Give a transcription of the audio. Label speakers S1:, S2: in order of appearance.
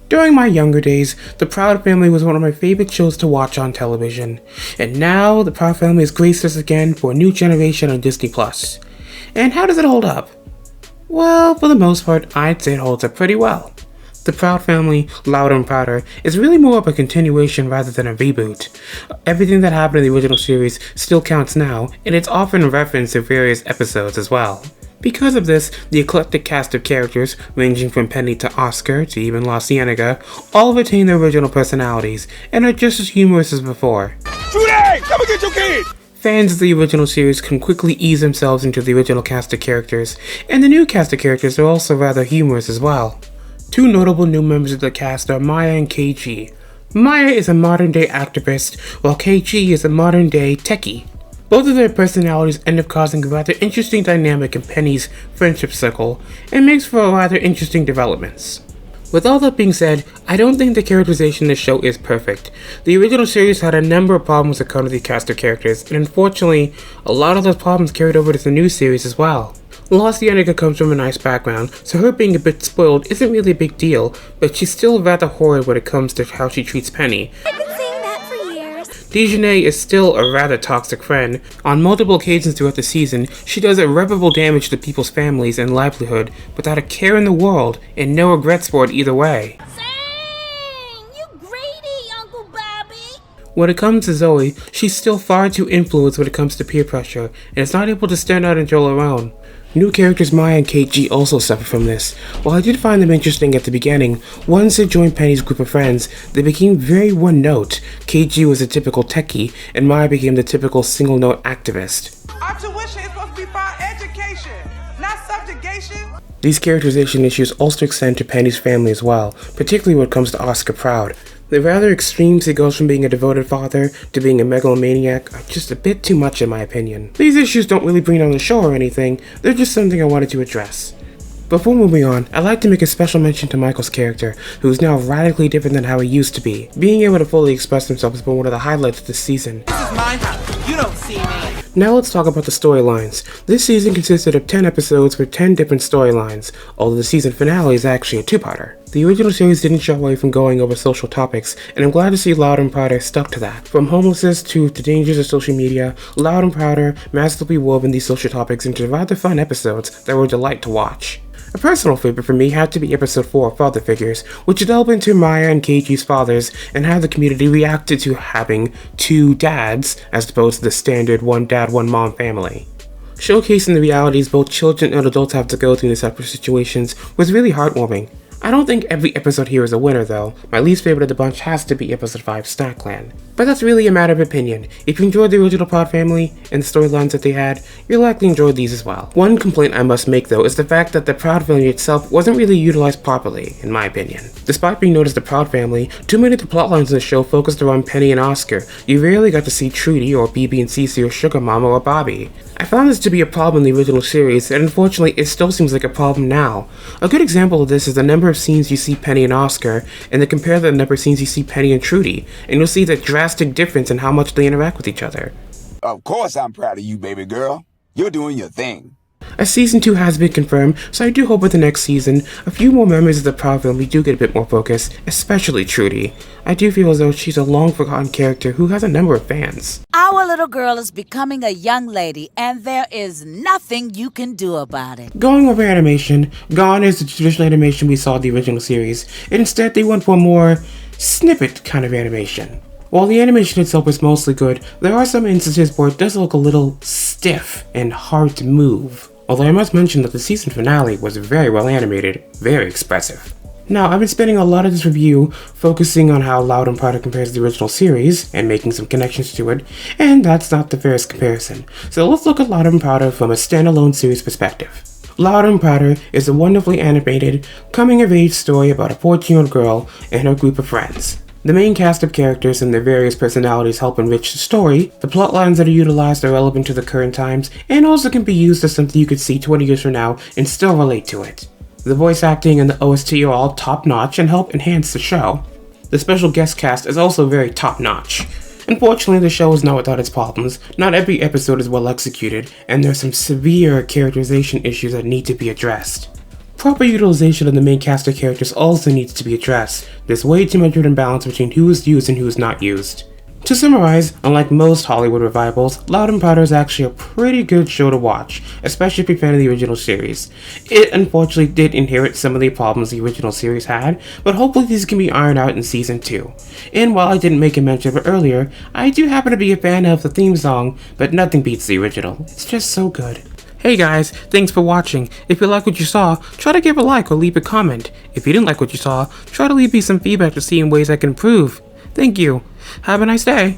S1: During my younger days, The Proud Family was one of my favorite shows to watch on television, and now The Proud Family has graced us again for a new generation on Disney+. And how does it hold up? Well, for the most part, I'd say it holds up pretty well. The Proud Family, Louder and Prouder, is really more of a continuation rather than a reboot. Everything that happened in the original series still counts now, and it's often referenced in various episodes as well. Because of this, the eclectic cast of characters, ranging from Penny to Oscar to even La Cienega, all retain their original personalities and are just as humorous as before.
S2: Today, come and get your kid!
S1: Fans of the original series can quickly ease themselves into the original cast of characters, and the new cast of characters are also rather humorous as well. Two notable new members of the cast are Maya and KG. Maya is a modern-day activist, while KG is a modern-day techie. Both of their personalities end up causing a rather interesting dynamic in Penny's friendship circle, and makes for rather interesting developments. With all that being said, I don't think the characterization in the show is perfect. The original series had a number of problems that come to the cast of characters, and unfortunately, a lot of those problems carried over to the new series as well. La Cienega comes from a nice background, so her being a bit spoiled isn't really a big deal, but she's still rather horrid when it comes to how she treats Penny.
S3: I've been saying that for years.
S1: Dejanay is still a rather toxic friend. On multiple occasions throughout the season, she does irreparable damage to people's families and livelihood without a care in the world and no regrets for it either way.
S3: You greedy, Uncle Bobby.
S1: When it comes to Zoe, she's still far too influenced when it comes to peer pressure and is not able to stand out and hold her own. New characters Maya and KG also suffer from this. While I did find them interesting at the beginning, once they joined Penny's group of friends, they became very one-note. KG was a typical techie, and Maya became the typical single-note activist.
S4: Our tuition is supposed to be for our education, not subjugation.
S1: These characterization issues also extend to Penny's family as well, particularly when it comes to Oscar Proud. The rather extremes he goes from being a devoted father to being a megalomaniac are just a bit too much in my opinion. These issues don't really bring down the show or anything, they're just something I wanted to address. Before moving on, I'd like to make a special mention to Michael's character, who is now radically different than how he used to be. Being able to fully express himself has been one of the highlights of this season.
S4: This is my house. You don't see me.
S1: Now let's talk about the storylines. This season consisted of 10 episodes with 10 different storylines, although the season finale is actually a two-parter. The original series didn't shy away from going over social topics, and I'm glad to see Louder and Prouder stuck to that. From homelessness to the dangers of social media, Louder and Prouder masterfully wove in these social topics into rather fun episodes that were a delight to watch. A personal favorite for me had to be episode 4, Father Figures, which delved into Maya and KG's fathers and how the community reacted to having two dads as opposed to the standard one dad, one mom family. Showcasing the realities both children and adults have to go through in these type of situations was really heartwarming. I don't think every episode here is a winner though. My least favorite of the bunch has to be episode 5, Snackland. But that's really a matter of opinion. If you enjoyed the original Proud Family and the storylines that they had, you'll likely enjoy these as well. One complaint I must make though is the fact that the Proud Family itself wasn't really utilized properly, in my opinion. Despite being known as the Proud Family, too many of the plotlines in the show focused around Penny and Oscar. You rarely got to see Trudy or BB and Cece or Sugar Mama or Bobby. I found this to be a problem in the original series, and unfortunately it still seems like a problem now. A good example of this is the number of scenes you see Penny and Oscar, and then compare the number of scenes you see Penny and Trudy, and you'll see the drastic difference in how much they interact with each other.
S2: Of course I'm proud of you, baby girl. You're doing your thing.
S1: As season 2 has been confirmed, so I do hope with the next season, a few more members of the Proud Family do get a bit more focus, especially Trudy. I do feel as though she's a long-forgotten character who has a number of fans.
S5: Our little girl is becoming a young lady, and there is nothing you can do about it.
S1: Going over animation, gone is the traditional animation we saw in the original series, and instead they went for a more snippet kind of animation. While the animation itself is mostly good, there are some instances where it does look a little stiff and hard to move. Although I must mention that the season finale was very well animated, very expressive. Now, I've been spending a lot of this review focusing on how Loud and Prouder compares to the original series, and making some connections to it, and that's not the fairest comparison. So let's look at Loud and Prouder from a standalone series perspective. Loud and Prouder is a wonderfully animated, coming-of-age story about a 14-year-old girl and her group of friends. The main cast of characters and their various personalities help enrich the story. The plotlines that are utilized are relevant to the current times, and also can be used as something you could see 20 years from now and still relate to it. The voice acting and the OST are all top-notch and help enhance the show. The special guest cast is also very top-notch. Unfortunately, the show is not without its problems. Not every episode is well executed, and there are some severe characterization issues that need to be addressed. Proper utilization of the main cast of characters also needs to be addressed. There's way too much of an imbalance between who is used and who is not used. To summarize, unlike most Hollywood revivals, Loud and Proud is actually a pretty good show to watch, especially if you're a fan of the original series. It unfortunately did inherit some of the problems the original series had, but hopefully these can be ironed out in Season 2. And while I didn't make a mention of it earlier, I do happen to be a fan of the theme song, but nothing beats the original. It's just so good. Hey guys, thanks for watching. If you like what you saw, try to give a like or leave a comment. If you didn't like what you saw, try to leave me some feedback to see in ways I can improve. Thank you. Have a nice day.